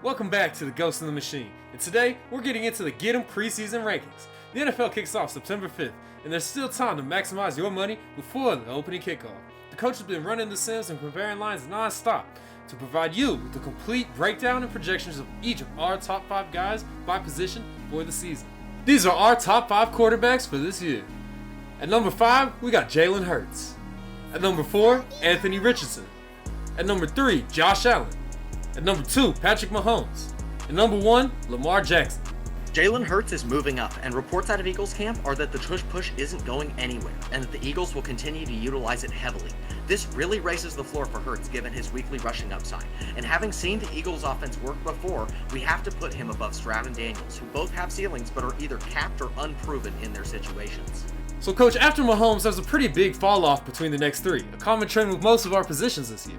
Welcome back to the Ghost in the Machine, and today we're getting into the GitM preseason rankings. The NFL kicks off September 5th, and there's still time to maximize your money before the opening kickoff. The coach has been running the sims and comparing lines non-stop to provide you with the complete breakdown and projections of each of our top 5 guys by position for the season. These are our top 5 quarterbacks for this year. At number 5, we got Jalen Hurts. At number 4, Anthony Richardson. At number 3, Josh Allen. At number 2, Patrick Mahomes. At number 1, Lamar Jackson. Jalen Hurts is moving up, and reports out of Eagles camp are that the tush push isn't going anywhere, and that the Eagles will continue to utilize it heavily. This really raises the floor for Hurts given his weekly rushing upside, and having seen the Eagles offense work before, we have to put him above Stroud and Daniels, who both have ceilings but are either capped or unproven in their situations. So coach, after Mahomes, there's a pretty big fall off between the next 3, a common trend with most of our positions this year.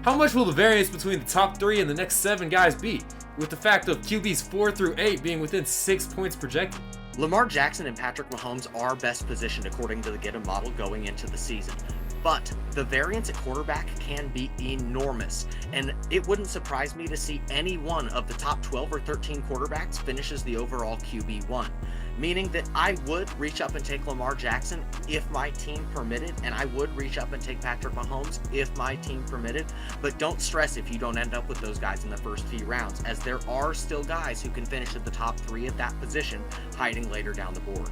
How much will the variance between the top 3 and the next 7 guys be, with the fact of QBs 4 through 8 being within 6 points projected? Lamar Jackson and Patrick Mahomes are best positioned according to the GitM model going into the season. But the variance at quarterback can be enormous, and it wouldn't surprise me to see any one of the top 12 or 13 quarterbacks finishes the overall QB1, meaning that I would reach up and take Lamar Jackson if my team permitted, and I would reach up and take Patrick Mahomes if my team permitted, but don't stress if you don't end up with those guys in the first few rounds, as there are still guys who can finish at the top 3 at that position, hiding later down the board.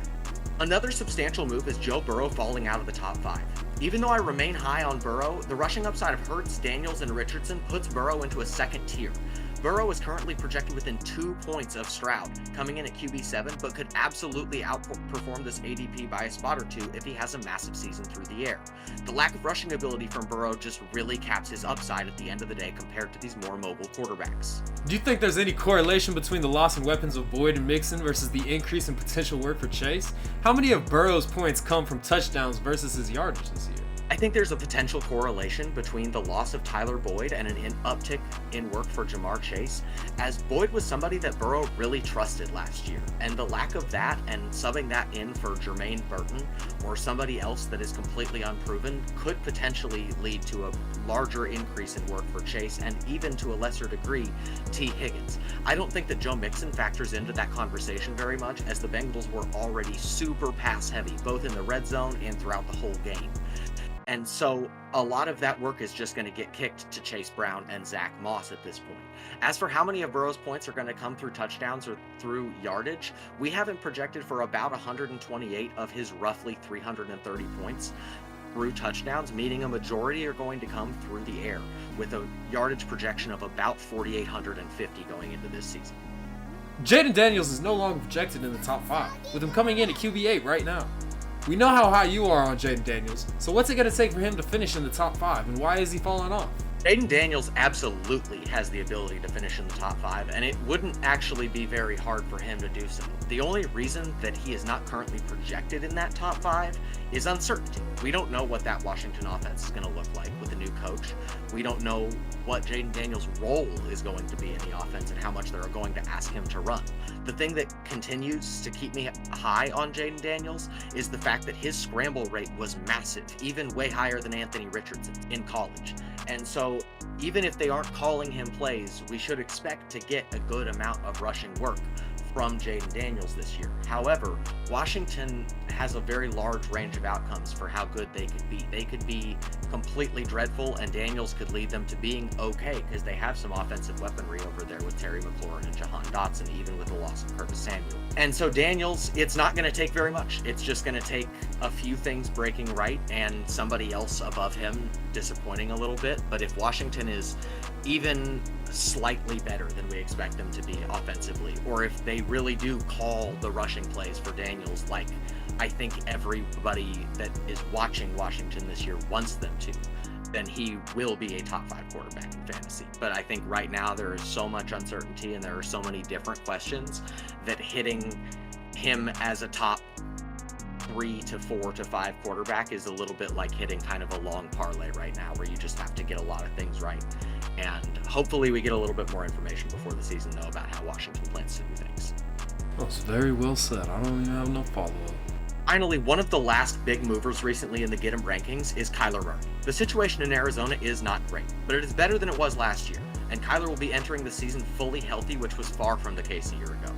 Another substantial move is Joe Burrow falling out of the top 5. Even though I remain high on Burrow, the rushing upside of Hurts, Daniels, and Richardson puts Burrow into a second tier. Burrow is currently projected within 2 points of Stroud, coming in at QB7, but could absolutely outperform this ADP by a spot or 2 if he has a massive season through the air. The lack of rushing ability from Burrow just really caps his upside at the end of the day compared to these more mobile quarterbacks. Do you think there's any correlation between the loss in weapons of Boyd and Mixon versus the increase in potential work for Chase? How many of Burrow's points come from touchdowns versus his yardage this year? I think there's a potential correlation between the loss of Tyler Boyd and an uptick in work for Jamar Chase, as Boyd was somebody that Burrow really trusted last year, and the lack of that and subbing that in for Jermaine Burton or somebody else that is completely unproven could potentially lead to a larger increase in work for Chase and even to a lesser degree T. Higgins. I don't think that Joe Mixon factors into that conversation very much, as the Bengals were already super pass heavy both in the red zone and throughout the whole game. And so a lot of that work is just going to get kicked to Chase Brown and Zach Moss at this point. As for how many of Burrow's points are going to come through touchdowns or through yardage, we have him projected for about 128 of his roughly 330 points through touchdowns, meaning a majority are going to come through the air, with a yardage projection of about 4,850 going into this season. Jaden Daniels is no longer projected in the top 5, with him coming in at QB8 right now. We know how high you are on Jaden Daniels, so what's it going to take for him to finish in the top 5, and why is he falling off? Jaden Daniels absolutely has the ability to finish in the top 5, and it wouldn't actually be very hard for him to do so. The only reason that he is not currently projected in that top 5 is uncertainty. We don't know what that Washington offense is going to look like with a new coach. We don't know what Jaden Daniels' role is going to be in the offense and how much they're going to ask him to run. The thing that continues to keep me high on Jaden Daniels is the fact that his scramble rate was massive, even way higher than Anthony Richardson in college. And so even if they aren't calling him plays, we should expect to get a good amount of rushing work from Jaden Daniels this year. However, Washington has a very large range of outcomes for how good they could be. They could be completely dreadful, and Daniels could lead them to being okay, because they have some offensive weaponry over there with Terry McLaurin and Jahan Dotson, even with the loss of Curtis Samuel. And so Daniels, it's not going to take very much. It's just going to take a few things breaking right and somebody else above him disappointing a little bit. But if Washington is even slightly better than we expect them to be offensively, or if they really do call the rushing plays for Daniels like I think everybody that is watching Washington this year wants them to, then he will be a top 5 quarterback in fantasy. But I think right now there is so much uncertainty and there are so many different questions that hitting him as a top 3 to 4 to 5 quarterback is a little bit like hitting kind of a long parlay right now, where you just have to get a lot of things right. And hopefully we get a little bit more information before the season, though, about how Washington plans to do things. That's very well said. I don't even have no follow-up. Finally, one of the last big movers recently in the GitM rankings is Kyler Murray. The situation in Arizona is not great, but it is better than it was last year. and Kyler will be entering the season fully healthy, which was far from the case a year ago.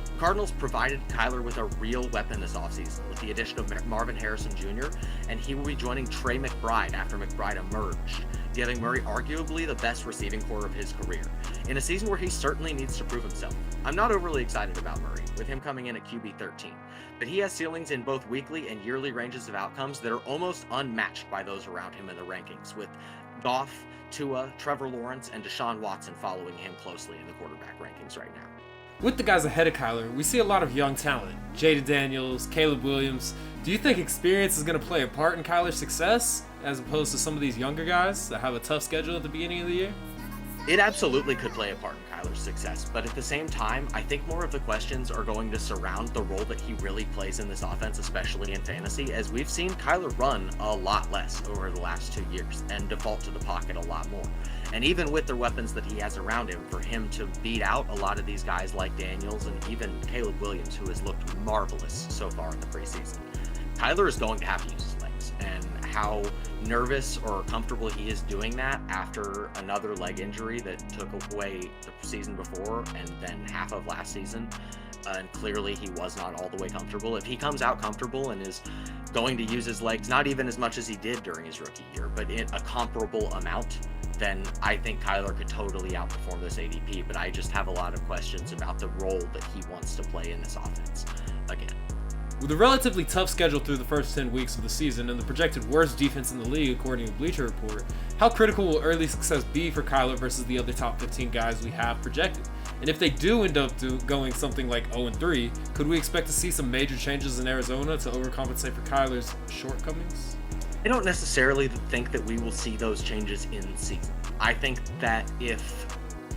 The Cardinals provided Kyler with a real weapon this offseason with the addition of Marvin Harrison Jr., and he will be joining Trey McBride after McBride emerged, giving Murray arguably the best receiving core of his career, in a season where he certainly needs to prove himself. I'm not overly excited about Murray, with him coming in at QB 13, but he has ceilings in both weekly and yearly ranges of outcomes that are almost unmatched by those around him in the rankings, with Goff, Tua, Trevor Lawrence, and Deshaun Watson following him closely in the quarterback rankings right now. With the guys ahead of Kyler, we see a lot of young talent. Jada Daniels, Caleb Williams. Do you think experience is going to play a part in Kyler's success, as opposed to some of these younger guys that have a tough schedule at the beginning of the year? It absolutely could play a part in Kyler's success, but at the same time, I think more of the questions are going to surround the role that he really plays in this offense, especially in fantasy, as we've seen Kyler run a lot less over the last 2 years and default to the pocket a lot more. And even with the weapons that he has around him, for him to beat out a lot of these guys like Daniels and even Caleb Williams, who has looked marvelous so far in the preseason, Kyler is going to have to use his legs. And how nervous or comfortable he is doing that after another leg injury that took away the season before and then half of last season, and clearly he was not all the way comfortable. If he comes out comfortable and is going to use his legs, not even as much as he did during his rookie year, but in a comparable amount, then I think Kyler could totally outperform this ADP, but I just have a lot of questions about the role that he wants to play in this offense again. With a relatively tough schedule through the first 10 weeks of the season and the projected worst defense in the league according to Bleacher Report, how critical will early success be for Kyler versus the other top 15 guys we have projected? And if they do end up going something like 0-3, could we expect to see some major changes in Arizona to overcompensate for Kyler's shortcomings? I don't necessarily think that we will see those changes in season. I think that if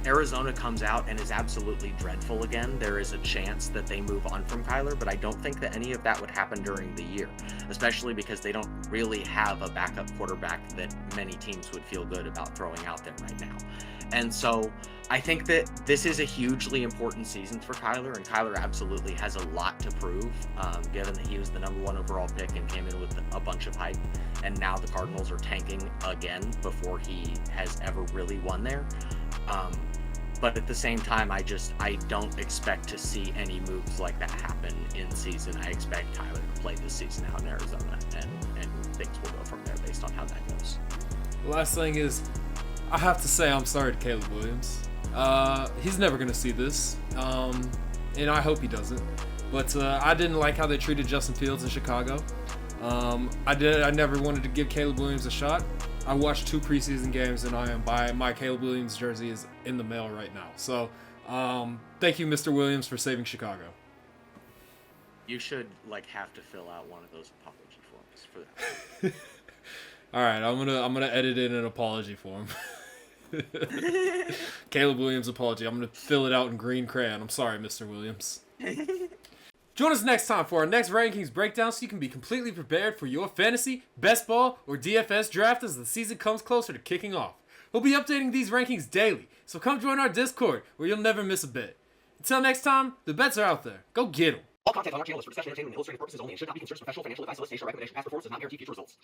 Arizona comes out and is absolutely dreadful again, there is a chance that they move on from Kyler, but I don't think that any of that would happen during the year, especially because they don't really have a backup quarterback that many teams would feel good about throwing out there right now. And so I think that this is a hugely important season for Kyler, and Kyler absolutely has a lot to prove, given that he was the number 1 overall pick and came in with a bunch of hype, and now the Cardinals are tanking again before he has ever really won there. But at the same time, I don't expect to see any moves like that happen in season. I expect Kyler to play this season out in Arizona, and things will go from there based on how that goes. The last thing is, I have to say I'm sorry to Caleb Williams. He's never going to see this, and I hope he doesn't. But I didn't like how they treated Justin Fields in Chicago. I never wanted to give Caleb Williams a shot. I watched 2 preseason games, and my Caleb Williams jersey is in the mail right now. So, thank you, Mr. Williams, for saving Chicago. You should have to fill out one of those apology forms for that. All right, I'm gonna edit in an apology form. Caleb Williams apology. I'm gonna fill it out in green crayon. I'm sorry, Mr. Williams. Join us next time for our next rankings breakdown so you can be completely prepared for your fantasy, best ball, or DFS draft as the season comes closer to kicking off. We'll be updating these rankings daily, so come join our Discord where you'll never miss a bet. Until next time, the bets are out there. Go get 'em. All content on our channel is for discussion, entertainment, and illustrative purposes only and should not be considered professional financial advice, solicitation, or recommendation. Past performance does not guarantee future results.